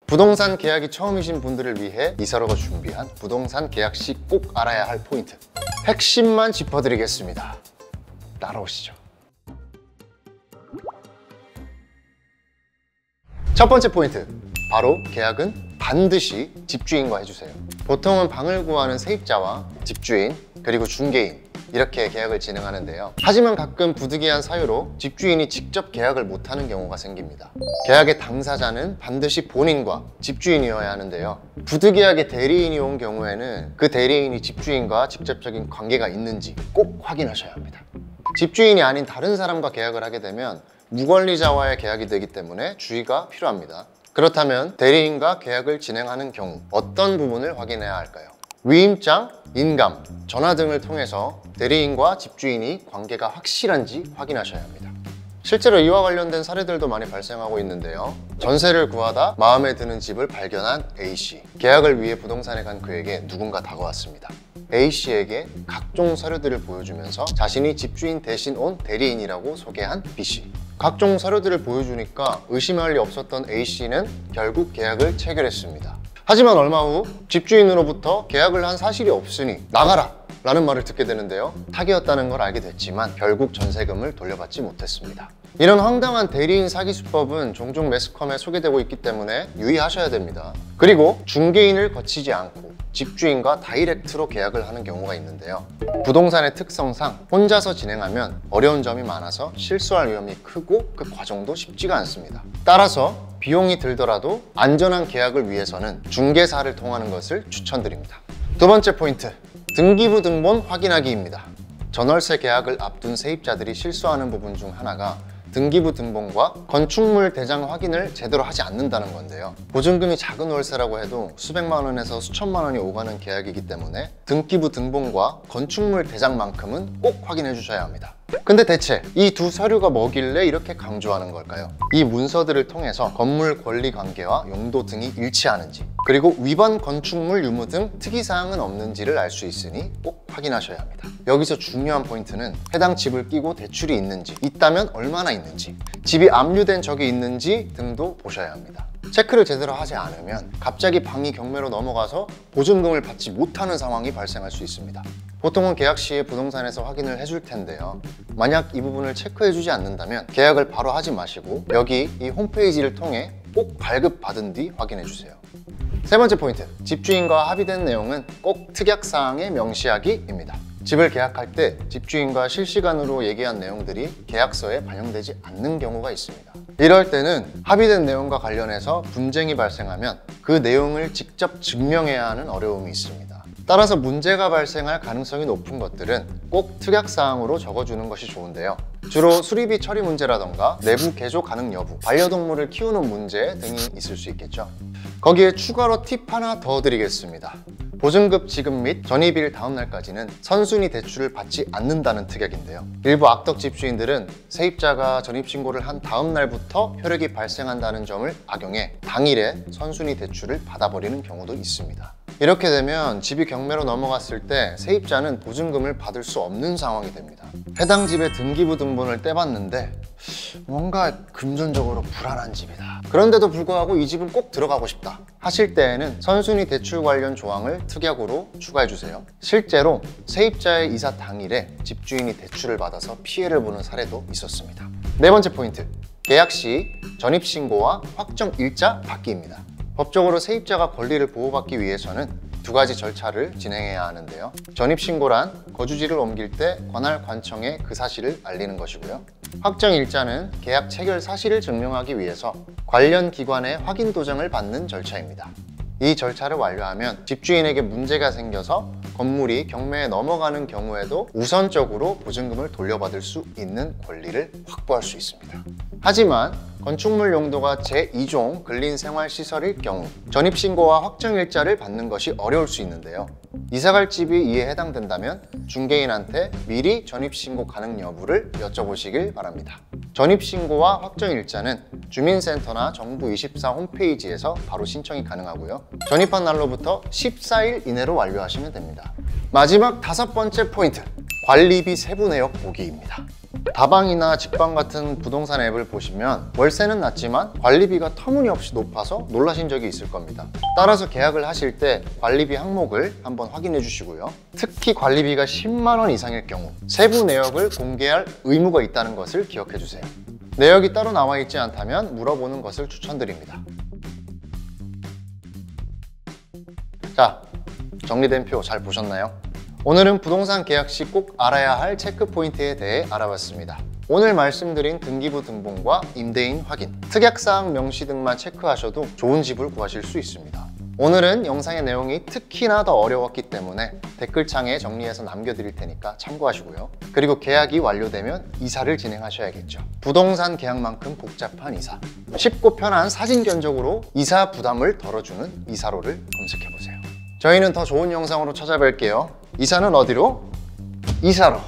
부동산 계약이 처음이신 분들을 위해 이사로가 준비한 부동산 계약 시 꼭 알아야 할 포인트, 핵심만 짚어드리겠습니다. 따라오시죠. 첫 번째 포인트, 바로 계약은 반드시 집주인과 해주세요. 보통은 방을 구하는 세입자와 집주인, 그리고 중개인 이렇게 계약을 진행하는데요. 하지만 가끔 부득이한 사유로 집주인이 직접 계약을 못하는 경우가 생깁니다. 계약의 당사자는 반드시 본인과 집주인이어야 하는데요. 부득이하게 대리인이 온 경우에는 그 대리인이 집주인과 직접적인 관계가 있는지 꼭 확인하셔야 합니다. 집주인이 아닌 다른 사람과 계약을 하게 되면 무권리자와의 계약이 되기 때문에 주의가 필요합니다. 그렇다면 대리인과 계약을 진행하는 경우 어떤 부분을 확인해야 할까요? 위임장, 인감, 전화 등을 통해서 대리인과 집주인이 관계가 확실한지 확인하셔야 합니다. 실제로 이와 관련된 사례들도 많이 발생하고 있는데요. 전세를 구하다 마음에 드는 집을 발견한 A씨. 계약을 위해 부동산에 간 그에게 누군가 다가왔습니다. A씨에게 각종 서류들을 보여주면서 자신이 집주인 대신 온 대리인이라고 소개한 B씨. 각종 서류들을 보여주니까 의심할 리 없었던 A씨는 결국 계약을 체결했습니다. 하지만 얼마 후 집주인으로부터 계약을 한 사실이 없으니 나가라! 라는 말을 듣게 되는데요. 사기였다는 걸 알게 됐지만 결국 전세금을 돌려받지 못했습니다. 이런 황당한 대리인 사기 수법은 종종 매스컴에 소개되고 있기 때문에 유의하셔야 됩니다. 그리고 중개인을 거치지 않고 집주인과 다이렉트로 계약을 하는 경우가 있는데요. 부동산의 특성상 혼자서 진행하면 어려운 점이 많아서 실수할 위험이 크고 그 과정도 쉽지가 않습니다. 따라서 비용이 들더라도 안전한 계약을 위해서는 중개사를 통하는 것을 추천드립니다. 두 번째 포인트, 등기부 등본 확인하기입니다. 전월세 계약을 앞둔 세입자들이 실수하는 부분 중 하나가 등기부 등본과 건축물 대장 확인을 제대로 하지 않는다는 건데요. 보증금이 작은 월세라고 해도 수백만 원에서 수천만 원이 오가는 계약이기 때문에 등기부 등본과 건축물 대장만큼은 꼭 확인해 주셔야 합니다. 근데 대체 이 두 서류가 뭐길래 이렇게 강조하는 걸까요? 이 문서들을 통해서 건물 권리 관계와 용도 등이 일치하는지, 그리고 위반 건축물 유무 등 특이사항은 없는지를 알 수 있으니 꼭 확인하셔야 합니다. 여기서 중요한 포인트는 해당 집을 끼고 대출이 있는지, 있다면 얼마나 있는지, 집이 압류된 적이 있는지 등도 보셔야 합니다. 체크를 제대로 하지 않으면 갑자기 방이 경매로 넘어가서 보증금을 받지 못하는 상황이 발생할 수 있습니다. 보통은 계약 시에 부동산에서 확인을 해줄 텐데요. 만약 이 부분을 체크해주지 않는다면 계약을 바로 하지 마시고 여기 이 홈페이지를 통해 꼭 발급받은 뒤 확인해주세요. 세 번째 포인트, 집주인과 합의된 내용은 꼭 특약사항에 명시하기입니다. 집을 계약할 때 집주인과 실시간으로 얘기한 내용들이 계약서에 반영되지 않는 경우가 있습니다. 이럴 때는 합의된 내용과 관련해서 분쟁이 발생하면 그 내용을 직접 증명해야 하는 어려움이 있습니다. 따라서 문제가 발생할 가능성이 높은 것들은 꼭 특약사항으로 적어주는 것이 좋은데요. 주로 수리비 처리 문제라던가 내부 개조 가능 여부, 반려동물을 키우는 문제 등이 있을 수 있겠죠. 거기에 추가로 팁 하나 더 드리겠습니다. 보증금 지급 및 전입일 다음 날까지는 선순위 대출을 받지 않는다는 특약인데요. 일부 악덕 집주인들은 세입자가 전입신고를 한 다음 날부터 효력이 발생한다는 점을 악용해 당일에 선순위 대출을 받아버리는 경우도 있습니다. 이렇게 되면 집이 경매로 넘어갔을 때 세입자는 보증금을 받을 수 없는 상황이 됩니다. 해당 집의 등기부 등본을 떼봤는데 뭔가 금전적으로 불안한 집이다. 그런데도 불구하고 이 집은 꼭 들어가고 싶다 하실 때에는 선순위 대출 관련 조항을 특약으로 추가해주세요. 실제로 세입자의 이사 당일에 집주인이 대출을 받아서 피해를 보는 사례도 있었습니다. 네 번째 포인트, 계약 시 전입신고와 확정일자 받기입니다. 법적으로 세입자가 권리를 보호받기 위해서는 두 가지 절차를 진행해야 하는데요. 전입신고란 거주지를 옮길 때 관할관청에 그 사실을 알리는 것이고요. 확정일자는 계약 체결 사실을 증명하기 위해서 관련 기관의 확인 도장을 받는 절차입니다. 이 절차를 완료하면 집주인에게 문제가 생겨서 건물이 경매에 넘어가는 경우에도 우선적으로 보증금을 돌려받을 수 있는 권리를 확보할 수 있습니다. 하지만 건축물 용도가 제2종 근린생활시설일 경우 전입신고와 확정일자를 받는 것이 어려울 수 있는데요. 이사갈 집이 이에 해당된다면 중개인한테 미리 전입신고 가능 여부를 여쭤보시길 바랍니다. 전입신고와 확정일자는 주민센터나 정부24 홈페이지에서 바로 신청이 가능하고요. 전입한 날로부터 14일 이내로 완료하시면 됩니다. 마지막 다섯 번째 포인트, 관리비 세부 내역 보기입니다. 다방이나 직방 같은 부동산 앱을 보시면 월세는 낮지만 관리비가 터무니없이 높아서 놀라신 적이 있을 겁니다. 따라서 계약을 하실 때 관리비 항목을 한번 확인해 주시고요. 특히 관리비가 10만 원 이상일 경우 세부 내역을 공개할 의무가 있다는 것을 기억해 주세요. 내역이 따로 나와 있지 않다면 물어보는 것을 추천드립니다. 자, 정리된 표 잘 보셨나요? 오늘은 부동산 계약 시 꼭 알아야 할 체크 포인트에 대해 알아봤습니다. 오늘 말씀드린 등기부 등본과 임대인 확인, 특약사항 명시 등만 체크하셔도 좋은 집을 구하실 수 있습니다. 오늘은 영상의 내용이 특히나 더 어려웠기 때문에 댓글창에 정리해서 남겨드릴 테니까 참고하시고요. 그리고 계약이 완료되면 이사를 진행하셔야겠죠. 부동산 계약만큼 복잡한 이사, 쉽고 편한 사진 견적으로 이사 부담을 덜어주는 이사로를 검색해보세요. 저희는 더 좋은 영상으로 찾아뵐게요. 이사는 어디로? 이사로.